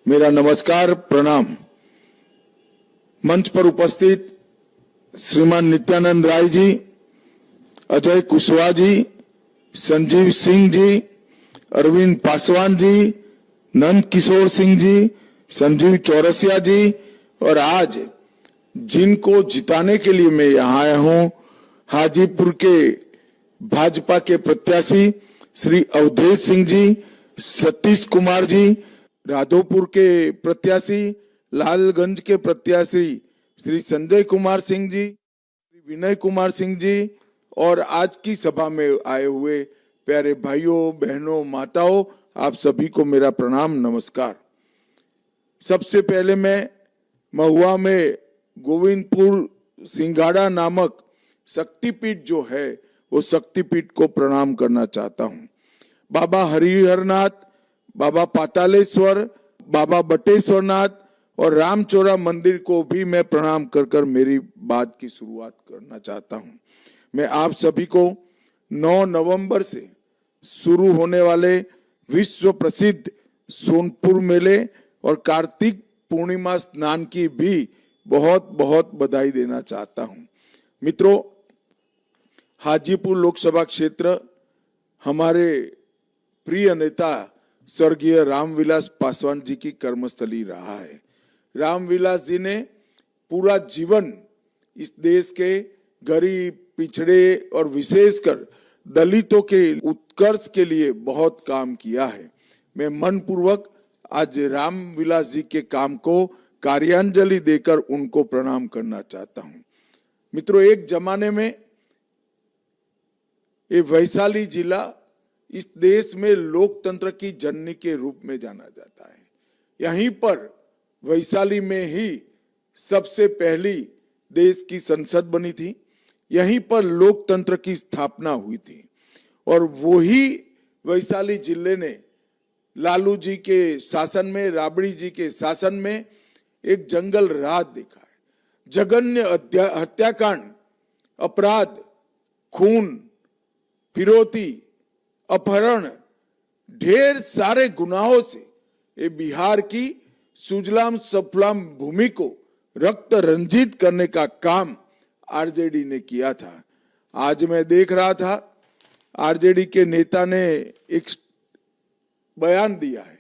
मेरा नमस्कार प्रणाम। मंच पर उपस्थित श्रीमान नित्यानंद राय जी, अजय कुशवाहा जी, संजीव सिंह जी, अरविंद पासवान जी, नंद किशोर सिंह जी, संजीव चौरसिया जी और आज जिनको जिताने के लिए मैं यहाँ आया हूँ, हाजीपुर के भाजपा के प्रत्याशी श्री अवधेश सिंह जी, सतीश कुमार जी, राधोपुर के प्रत्याशी, लालगंज के प्रत्याशी श्री संजय कुमार सिंह जी, विनय कुमार सिंह जी और आज की सभा में आए हुए प्यारे भाइयों बहनों माताओं, आप सभी को मेरा प्रणाम नमस्कार। सबसे पहले मैं महुआ में गोविंदपुर सिंघाड़ा नामक शक्तिपीठ जो है वो शक्तिपीठ को प्रणाम करना चाहता हूँ। बाबा हरिहरनाथ, बाबा पातालेश्वर, बाबा बटेश्वरनाथ और रामचोरा मंदिर को भी मैं प्रणाम कर कर मेरी बात की शुरुआत करना चाहता हूँ। मैं आप सभी को 9 नवंबर से शुरू होने वाले विश्व प्रसिद्ध सोनपुर मेले और कार्तिक पूर्णिमा स्नान की भी बहुत बहुत बधाई देना चाहता हूँ। मित्रों, हाजीपुर लोकसभा क्षेत्र हमारे प्रिय नेता स्वर्गीय रामविलास पासवान जी की कर्मस्थली रहा है। रामविलास जी ने पूरा जीवन इस देश के गरीब, पिछड़े और विशेषकर दलितों के उत्कर्ष के लिए बहुत काम किया है। मैं मनपूर्वक आज रामविलास जी के काम को कार्यांजलि देकर उनको प्रणाम करना चाहता हूं। मित्रों, एक जमाने में ये वैशाली जिला इस देश में लोकतंत्र की जननी के रूप में जाना जाता है। यहीं पर वैशाली में ही सबसे पहली देश की संसद बनी थी, यहीं पर लोकतंत्र की स्थापना हुई थी और वही वैशाली जिले ने लालू जी के शासन में, राबड़ी जी के शासन में एक जंगल राज देखा है। जघन्य हत्याकांड, अपराध, खून, फिरौती, अपहरण, ढेर सारे गुनाहों से ये बिहार की सुजलाम सफलाम भूमि को रक्त रंजित करने का काम आरजेडी ने किया था। आज मैं देख रहा था आरजेडी के नेता ने एक बयान दिया है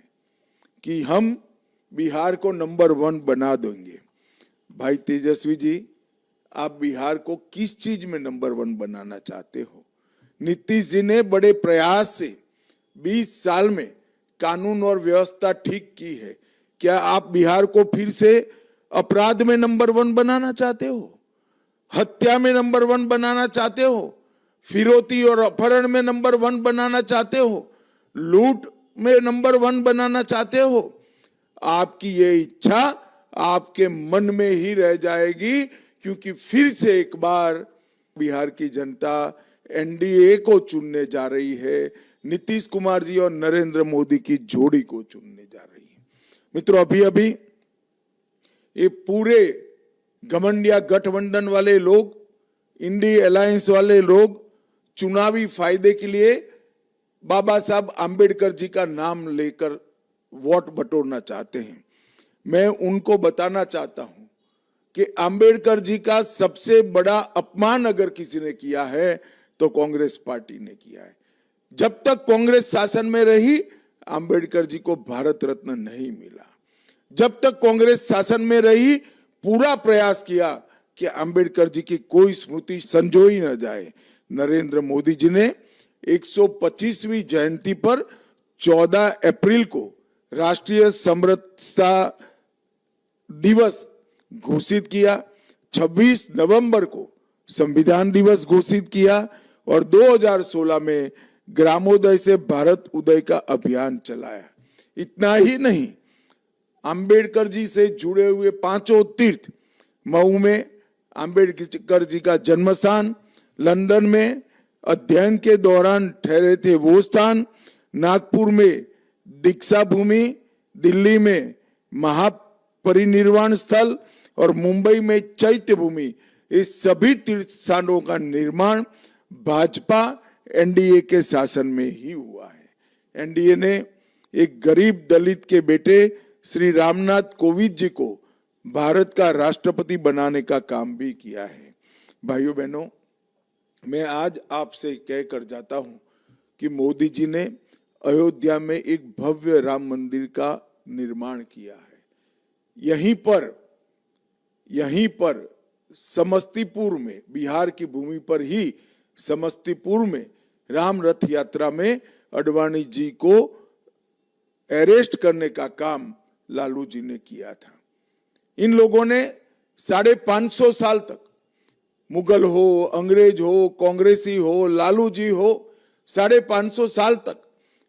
कि हम बिहार को नंबर 1 बना देंगे। भाई तेजस्वी जी, आप बिहार को किस चीज में नंबर 1 बनाना चाहते हो? नीतीश जी ने बड़े प्रयास से 20 साल में कानून और व्यवस्था ठीक की है। क्या आप बिहार को फिर से अपराध में नंबर 1 बनाना चाहते हो? हत्या में नंबर 1 बनाना चाहते हो? फिरौती और अपहरण में नंबर 1 बनाना चाहते हो? लूट में नंबर 1 बनाना चाहते हो? आपकी ये इच्छा आपके मन में ही रह जाएगी, क्योंकि फिर से एक बार बिहार की जनता एनडीए को चुनने जा रही है। नीतीश कुमार जी और नरेंद्र मोदी की जोड़ी को चुनने जा रही है। मित्रों, अभी अभी ये पूरे घमंडिया गठबंधन वाले लोग, इंडी अलायंस वाले लोग चुनावी फायदे के लिए बाबा साहब आंबेडकर जी का नाम लेकर वोट बटोरना चाहते हैं। मैं उनको बताना चाहता हूं कि आंबेडकर जी का सबसे बड़ा अपमान अगर किसी ने किया है तो कांग्रेस पार्टी ने किया है। जब तक कांग्रेस शासन में रही, आंबेडकर जी को भारत रत्न नहीं मिला। जब तक कांग्रेस शासन में रही, पूरा प्रयास किया कि आंबेडकर जी की कोई स्मृति संजोई न जाए। नरेंद्र मोदी जी ने 125वीं जयंती पर 14 अप्रैल को राष्ट्रीय समरसता दिवस घोषित किया, 26 नवंबर को संविधान दिवस घोषित किया और 2016 में ग्रामोदय से भारत उदय का अभियान चलाया। इतना ही नहीं, अंबेडकर जी से जुड़े हुए 5 तीर्थ, मऊ में अंबेडकर जी का जन्म स्थान, लंदन में अध्ययन के दौरान ठहरे थे वो स्थान, नागपुर में दीक्षा भूमि, दिल्ली में महापरिनिर्वाण स्थल और मुंबई में चैत्य भूमि, इस सभी तीर्थ स्थानों का निर्माण भाजपा एनडीए के शासन में ही हुआ है। एनडीए ने एक गरीब दलित के बेटे श्री रामनाथ कोविंद जी को भारत का राष्ट्रपति बनाने का काम भी किया है। भाइयों बहनों, मैं आज आपसे कहकर जाता हूं कि मोदी जी ने अयोध्या में एक भव्य राम मंदिर का निर्माण किया है। यहीं पर समस्तीपुर में, बिहार की भूमि पर ही समस्तीपुर में राम रथ यात्रा में अडवाणी जी को अरेस्ट करने का काम लालू जी ने किया था। इन लोगों ने 550 साल तक, मुगल हो, अंग्रेज हो, कांग्रेसी हो, लालू जी हो, 550 साल तक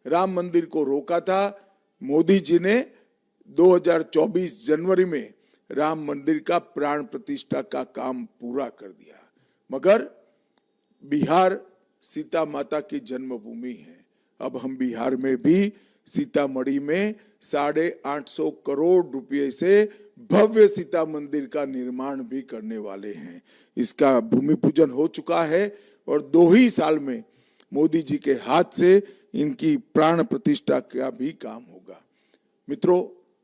राम मंदिर को रोका था। मोदी जी ने 2024 जनवरी में राम मंदिर का प्राण प्रतिष्ठा का काम पूरा कर दिया। मगर बिहार सीता माता की जन्मभूमि है। अब हम बिहार में भी सीतामढ़ी में 850 करोड़ रुपए से भव्य सीता मंदिर का निर्माण भी करने वाले हैं। इसका भूमि पूजन हो चुका है और 2 ही साल में मोदी जी के हाथ से इनकी प्राण प्रतिष्ठा का भी काम होगा। मित्रों,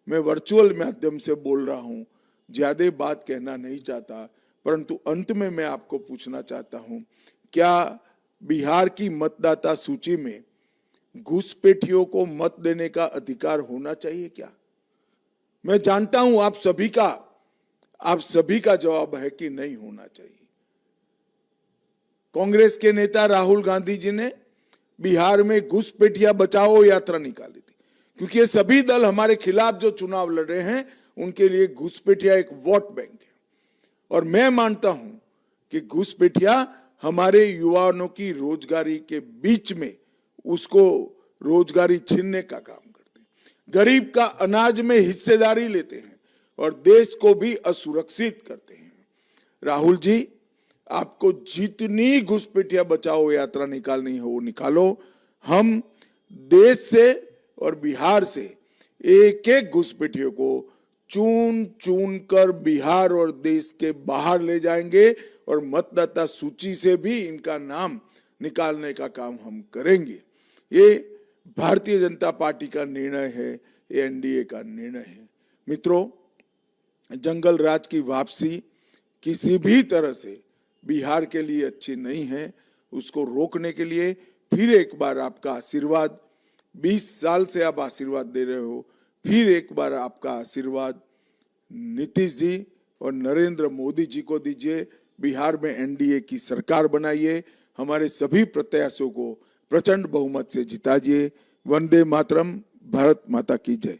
मैं वर्चुअल माध्यम से बोल रहा हूं, ज्यादा बात कहना नहीं चाहता, परंतु अंत में मैं आपको पूछना चाहता हूं, क्या बिहार की मतदाता सूची में घुसपैठियों को मत देने का अधिकार होना चाहिए क्या? मैं जानता हूं आप सभी का जवाब है कि नहीं होना चाहिए। कांग्रेस के नेता राहुल गांधी जी ने बिहार में घुसपैठिया बचाओ यात्रा निकाली थी, क्योंकि ये सभी दल हमारे खिलाफ जो चुनाव लड़ रहे हैं उनके लिए घुसपैठिया एक वोट बैंक है। और मैं मानता हूं कि घुसपैठिया हमारे युवाओं की रोजगारी के बीच में उसको रोजगारी छीनने का काम करते हैं, गरीब का अनाज में हिस्सेदारी लेते हैं और देश को भी असुरक्षित करते हैं। राहुल जी, आपको जितनी घुसपैठिया बचाओ यात्रा निकालनी हो वो निकालो। हम देश से और बिहार से एक एक घुसपैठियों को चुन चुन कर बिहार और देश के बाहर ले जाएंगे और मतदाता सूची से भी इनका नाम निकालने का काम हम करेंगे। ये भारतीय जनता पार्टी का निर्णय है, ये एनडीए का निर्णय है। मित्रों, जंगल राज की वापसी किसी भी तरह से बिहार के लिए अच्छी नहीं है। उसको रोकने के लिए फिर एक बार आपका आशीर्वाद, 20 साल से आप आशीर्वाद दे रहे हो, फिर एक बार आपका आशीर्वाद नीतीश जी और नरेंद्र मोदी जी को दीजिए। बिहार में एनडीए की सरकार बनाइए, हमारे सभी प्रत्याशियों को प्रचंड बहुमत से जिताइए। वंदे मातरम। भारत माता की जय।